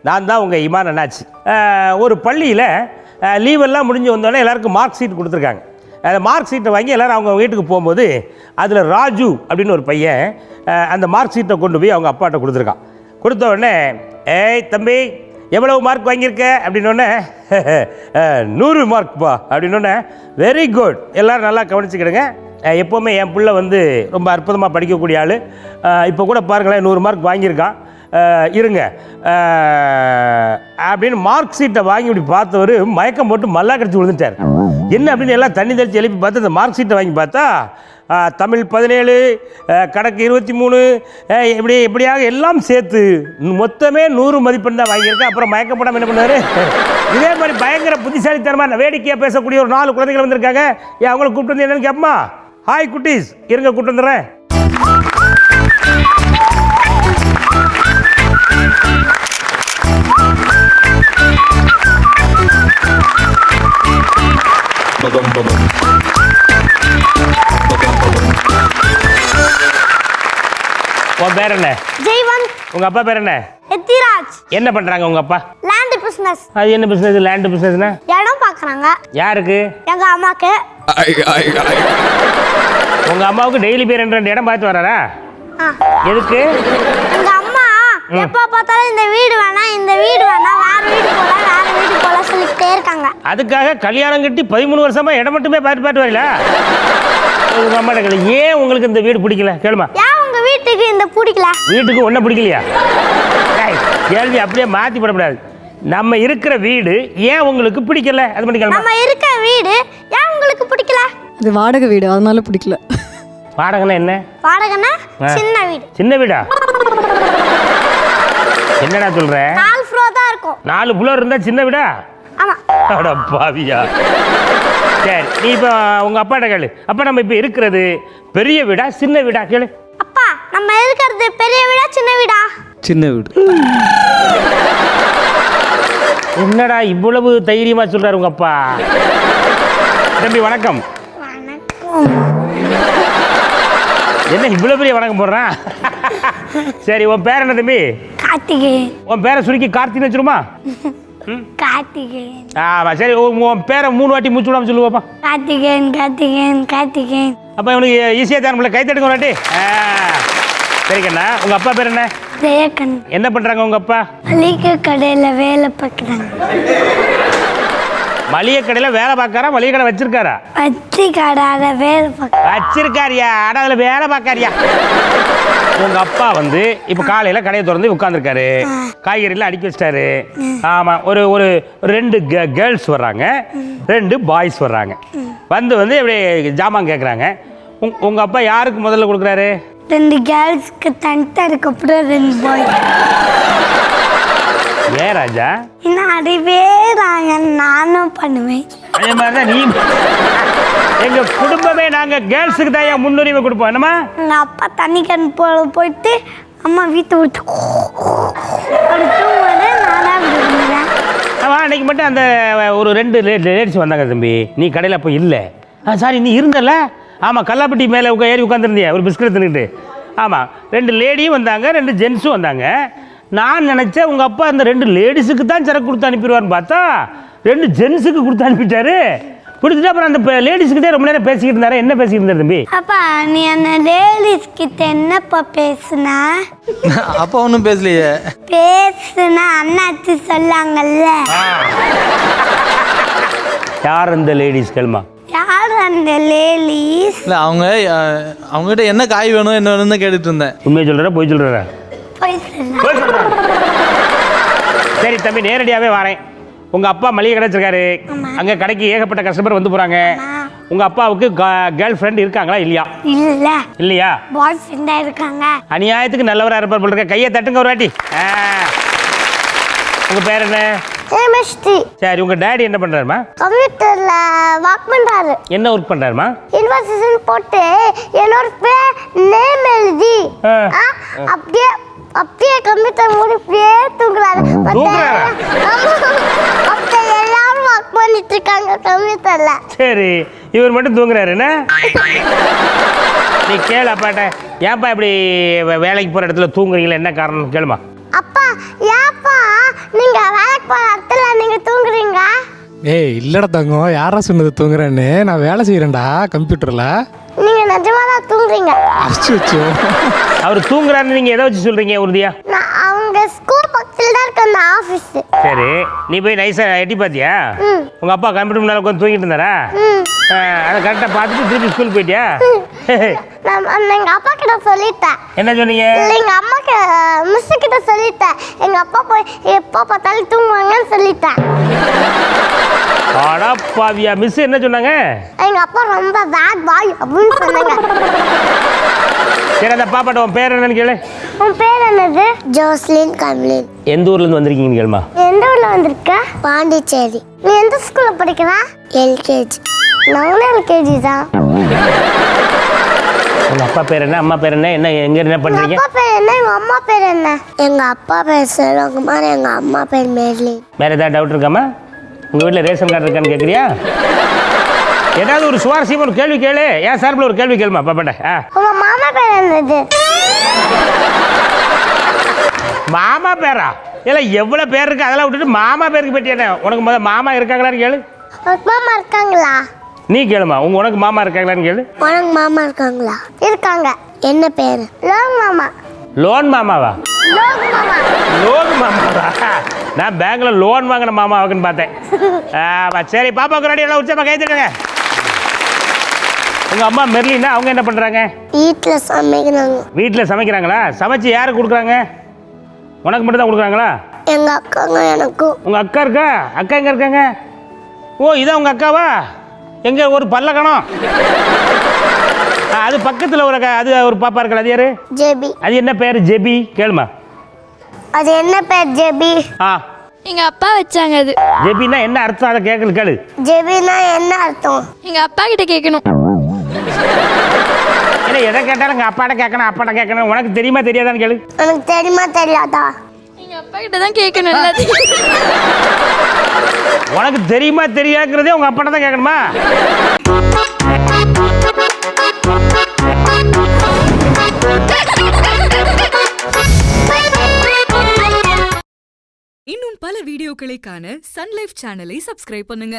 நான் தான் உங்கள் இமான் அண்ணாச்சி. ஒரு பள்ளியில் லீவெல்லாம் முடிஞ்சு வந்தோடனே எல்லாருக்கும் மார்க் ஷீட் கொடுத்துருக்காங்க. அந்த மார்க் ஷீட்டை வாங்கி எல்லோரும் அவங்க வீட்டுக்கு போகும்போது அதில் ராஜு அப்படின்னு ஒரு பையன் அந்த மார்க் ஷீட்டை கொண்டு போய் அவங்க அப்பாட்ட கொடுத்துருக்கான். கொடுத்த உடனே, ஏய் தம்பி எவ்வளவு மார்க் வாங்கியிருக்க அப்படின்னோடனே 100 மார்க்ப்பா அப்படின்னோடனே, வெரி குட், எல்லோரும் நல்லா கவனிச்சுக்கிடுங்க. எப்போவுமே என் பிள்ளை வந்து ரொம்ப அற்புதமாக படிக்கக்கூடிய ஆள். இப்போ கூட பாருங்களேன் 100 மார்க் வாங்கியிருக்கான், இருங்க அப்படின்னு மார்க் ஷீட்டை வாங்கி இப்படி பார்த்தவர் மயக்கம் போட்டு மல்லா கடிச்சு விழுந்துட்டார். என்ன அப்படின்னு எல்லாம் தண்ணி தெளித்து எழுப்பி பார்த்து அந்த மார்க் ஷீட்டை வாங்கி பார்த்தா தமிழ் 17, கணக்கு 23, எப்படியாக எல்லாம் சேர்த்து மொத்தமே 100 மதிப்பெண் தான் வாங்கியிருக்கேன். அப்புறம் மயக்கப்படாமல் என்ன பண்ணார், இதே மாதிரி பயங்கர புத்திசாலித்தனமாக வேடிக்கையாக பேசக்கூடிய ஒரு 4 குழந்தைகள் வந்திருக்காங்க. அவங்கள கூப்பிட்டு வந்து என்னன்னு கேட்போமா? ஹாய் குட்டீஸ், இருங்க கூப்பிட்டு வந்துடுறேன். உன் பேர் என்ன? ஜெய்வந்த். உங்க அப்பா பேர் என்ன? எத்திராஜ். என்ன பண்றாங்க உங்க அப்பா? Land business. அது என்ன பிசினஸ்? லேண்ட் பிசினஸ்னா இடம் பார்க்கறாங்க. யாருக்கு? எங்க அம்மாக்கு. உங்க அம்மாவுக்கு டெய்லி பேர் 2 இடம் பார்த்து வராரா? எதுக்கு? எங்க அம்மா எப்ப பார்த்தாலும் இந்த வீடு வேணாம், இந்த வீடு வேணாம், வேற வீடு போல சொல்லிட்டே இருக்காங்க. அதுக்காக கல்யாணம் கட்டி 13 வருஷமா இடம் மட்டுமே பார்த்து வரல. உங்க அம்மா கேட்கல, ஏன் உங்களுக்கு இந்த வீடு பிடிக்கல கேளுமா? ஏன் உங்க வீட்டுக்கு இந்த பிடிக்கல? வீட்டுக்கு ஒன்றும் பிடிக்கலையா? கேள்வி அப்படியே மாற்றி போடக்கூடாது. நம்ம இருக்கிற வீடு ஏன் உங்களுக்கு பிடிக்கல அது பண்ணி கேளுமா. நம்ம இருக்கிற வீடு ஏன் உங்களுக்கு பிடிக்கல? இது வாடகை வீடு, அதனால பிடிக்கல. வாடகைன்னா என்ன? வாடகைன்னா சின்ன வீடு. சின்ன வீடா? என்னடா சொல்ற? 4 ஃப்ளோர் தான் இருக்கும். 4 ஃப்ளோர் இருந்தா சின்ன வீடா? ஆமா. அட பாவியா. சரி, நீ இப்போ உங்க அப்பாட்ட கேளு. அப்பா நம்ம இப்போ இருக்கிறது பெரிய வீடா சின்ன வீடா கேளு. அப்பா நம்ம இருக்கிறது பெரிய வீடா சின்ன வீடா? சின்ன வீடு. என்னடா இவ்வளவு தைரியமா சொல்றாரு உங்க அப்பா? தம்பி வணக்கம். வணக்கம். என்ன இவ்வளவு பெரிய வணக்கம் போடுறான்? சரி, உன் பேர் என்ன தம்பி? கார்த்திகேயன். உன் பேரை சுருக்கி கார்த்தின்னு வச்சிருமா? கார்த்திகேயன். ஆமா சரி, உன் பேரை 3 வாட்டி மூச்சு விடாம சொல்லுவாப்பா. கார்த்திகேயன் கார்த்திகேயன் கார்த்திகேயன். அப்ப இவனுக்கு ஈஸியா தான் கை தட்டுங்க ஒரு வாட்டி. சரி கண்ணா, உங்க அப்பா பேர் என்ன? ஜெயக்கன். என்ன பண்றாங்க உங்க அப்பா? மளிகை கடையில வேலை பார்க்குறாங்க. மளிகை கடையில வேலை பார்க்காரா? மளிகை கடை வச்சிருக்காரா? வச்சு கடாத வேலை பார்க்க வச்சிருக்காரியா? அடாதுல வேலை பார்க்காரியா? உங்க அப்பா வந்து இப்ப காலையில கடையை திறந்து உட்கார்ந்துருக்காரு, காய்கறிலாம் அடுக்கி வச்சிட்டாரு. ஆமா, ஒரு ஒரு 2 கேர்ள்ஸ் வர்றாங்க, 2 பாய்ஸ் வர்றாங்க. வந்து இப்படி ஜாமான் கேட்குறாங்க. உங்க அப்பா யாருக்கு முதல்ல கொடுக்குறாரு? 2 கேர்ள்ஸ்க்கு தனித்து, அதுக்கப்புறம் 2 பாய்ஸ். ஏன் ராஜா? இன்னும் அறிவே நானும் பண்ணுவேன். அதே மாதிரிதான் நீ. எங்க குடும்பமே நாங்க கேர்ள்ஸுக்கு தான் முன்னுரிமை கொடுப்போம். என்னமா? எங்க அப்பா தண்ணி கண் போயிட்டு அம்மா வீட்டை விட்டு நானா விடுவேன். ஆமா, அன்னைக்கு மட்டும் அந்த ஒரு 2 லேடிஸ் வந்தாங்க தம்பி. நீ கடையில் அப்போ இல்லை. சாரி, நீ இருந்தல. ஆமாம், கல்லாப்பட்டி மேலே ஏறி உட்காந்துருந்தியா ஒரு பிஸ்கட் தின்னுட்டு. ஆமாம், 2 லேடியும் வந்தாங்க, 2 ஜென்ஸும் வந்தாங்க. நான் நினச்சேன் உங்கள் அப்பா அந்த 2 லேடிஸுக்கு தான் சரக்கு கொடுத்து அனுப்பிடுவார்னு பார்த்தா 2 ஜென்ஸுக்கு கொடுத்து அனுப்பிட்டாரு. கொடுத்துட்டு அப்புறம் அந்த லேடிஸ்கிட்டே ரொம்ப நேரம் பேசிக்கிட்டு இருந்தாரு. என்ன பேசிக்கிட்டு இருந்தாரு தம்பி? அப்பா நீ அந்த லேடிஸ் கிட்ட என்னப்பா பேசுனா? அப்பா ஒன்றும் பேசலையே. பேசுனா அண்ணாச்சி சொல்லாங்கல்ல. யார் அந்த லேடிஸ் கேளுமா? யார் அந்த லேடிஸ்? இல்லை, அவங்ககிட்ட என்ன காய் வேணும் என்ன வேணும்னு கேட்டுட்டு இருந்தேன். உண்மையை சொல்கிறா போய் சொல்கிறா? போய் சொல்ல. சரி தம்பி, நேரடியாகவே வரேன். உங்கள் அப்பா மளிகை கடை வச்சிருக்காரு. அங்கே கடைக்கு ஏகப்பட்ட கஸ்டமர் வந்து போகிறாங்க. உங்கள் அப்பாவுக்கு கேர்ள் ஃப்ரெண்ட் இருக்காங்களா இல்லையா? இல்லையா? பாய் ஃப்ரெண்டா இருக்காங்க. அநியாயத்துக்கு நல்லவராக இருப்பார் போல இருக்க. கையை தட்டுங்க ஒரு வாட்டி. உங்கள் பேர் என்ன? சரி, உங்கள் டேடி என்ன பண்ணுறாருமா? கம்ப்யூட்டர்ல ஒர்க் பண்றாரு. என்ன ஒர்க் பண்ணுறாருமா? இன்வெஸ்டிகேஷன் போட்டு என்னோட பேர் நேம் எழுதி அப்படியே கம்ப்யூட்டர் மூடி அப்படியே தூங்குறாரு. எல்லாரும் ஒர்க் பண்ணிட்டு இருக்காங்க கம்ப்யூட்டர்ல. சரி, இவர் மட்டும் தூங்குறாரு என்ன? நீ கேளு அப்பாட்ட, ஏன்ப்பா இப்படி வேலைக்கு போகிற இடத்துல தூங்குறீங்களா? என்ன காரணம் கேளுமா. அப்பா ஏப்பா ஏய் இல்லடா தங்கம், யாரா சொன்னது தூங்குறேன்னு? நான் வேலை செய்யறேன்டா கம்ப்யூட்டர்ல. நீங்க நிஜமா தான் தூங்குறீங்க. அச்சோ. அவர் தூங்குறாருன்னு நீங்கள் எதை வச்சு சொல்கிறீங்க உறுதியா? நான் அவங்க ஸ்கூல் பக்கத்துல தான் இருக்க அந்த ஆஃபீஸ். சரி, நீ போய் நைஸாக எட்டி பார்த்தியா? உங்கள் அப்பா கம்ப்யூட்டர் முன்னால் உட்காந்து தூங்கிட்டு இருந்தாரா? அதை கரெக்டாக பார்த்துட்டு திருப்பி ஸ்கூல் போயிட்டியா? நான் எங்க அப்பா கிட்ட சொல்லிட்டேன். என்ன சொன்னீங்க? இல்ல, எங்க அம்மாக்கு மிஸ் கிட்ட சொல்லிட்டேன். எங்க அப்பா போய் எப்போ பார்த்தாலும் தூங்குவாங்கன்னு சொல்லிட்டேன். அடப்பாவியா, மிஸ் என்ன சொன்னாங்க? எங்க அப்பா ரொம்ப பேட் பாய் அப்படின்னு சொன்னாங்க. சரி, அந்த பாப்பாட்ட உன் பேர் என்னன்னு கேளு. உன் பேர் என்னது? ஜோஸ்லின் கம்லின். எந்த ஊர்லேருந்து வந்திருக்கீங்கன்னு கேளுமா. எந்த ஊர்ல வந்திருக்க? பாண்டிச்சேரி. நீ எந்த ஸ்கூல்ல படிக்கிற? எல்கேஜி. நானும் எல்கேஜி தான். உங்கள் அப்பா பேர் என்ன, அம்மா பேர் என்ன, எங்கே என்ன பண்ணுறீங்க? அப்பா பேர் என்ன, எங்க அம்மா பேர் என்ன? எங்க அப்பா பேர் செல்வகுமார், எங்க அம்மா பேர் மேர்லின். வேறு ஏதாவது டவுட் இருக்காமா? உங்கள் வீட்டில் ரேஷன் கார்டு இருக்கான்னு கேட்குறியா? ஏதாவது ஒரு சுவாரஸ்யமாக ஒரு கேள்வி கேளு. ஏன் சார்பில் ஒரு கேள்வி கேளுமா பாப்பாட்ட. உங்க மாமா பேர் என்னது? மாமா பேரா? இல்லை, எவ்வளோ பேர் இருக்கு அதெல்லாம் விட்டுட்டு மாமா பேருக்கு பற்றியான உனக்கு முதல்ல மாமா இருக்காங்களான்னு கேளு. மாமா இருக்காங்களா? நீ கேளுமா, உனக்கு மாமா இருக்காங்களான்னு கேளு. உனக்கு மாமா இருக்காங்களா? இருக்காங்க. என்ன பேர்? லோன் மாமா. லோன் மாமாவா? லோன் மாமா. லோன் மாமாவா? நான் பேங்க்ல லோன் வாங்கின மாமாவுக்குன்னு பார்த்தேன். சரி, பாப்பாவுக்கு ரெடி எல்லாம் உச்சமா கை தட்டுங்க. உங்கள் அம்மா மெர்லினா அவங்க என்ன பண்ணுறாங்க? வீட்டில் சமைக்கிறாங்க. வீட்டில் சமைக்கிறாங்களா? சமைச்சு யாருக்கு கொடுக்குறாங்க? உனக்கு மட்டும் தான் கொடுக்குறாங்களா? எங்க அக்காங்க எனக்கும். உங்கள் அக்கா இருக்கா? அக்கா எங்கே இருக்காங்க? ஓ, இதான் உங்கள் அக்காவா? எங்கே ஒரு பல்ல காணோம்? அது பக்கத்தில் ஒரு அது ஒரு பாப்பா இருக்கல, அது யாரு? ஜெபி. அது என்ன பேர்? ஜெபி. கேளுமா. அது என்ன பேர்? ஜெபி. எங்க அப்பா வச்சாங்க. அது ஜெபின்னா என்ன அர்த்தம்? அதை கேளு. ஜெபினா என்ன அர்த்தம்? எங்க அப்பா கிட்ட கேட்கணும். இல்லை, எதை கேட்டாலும் எங்கள் அப்பாட்ட கேட்கணும், அப்பாட்ட கேட்கணும். உனக்கு தெரியுமா தெரியாதான்னு கேளு. எனக்கு தெரியுமா தெரியாதா? எங்க அப்பா கிட்ட தான் கேட்கணும் எல்லாத்தையும். உனக்கு தெரியுமா தெரியாதுங்கிறதே உங்கள் அப்பாட்ட தான் கேட்கணுமா? இன்னும் பல வீடியோக்களை காண சன் லைஃப் சேனலை சப்ஸ்கிரைப் பண்ணுங்க.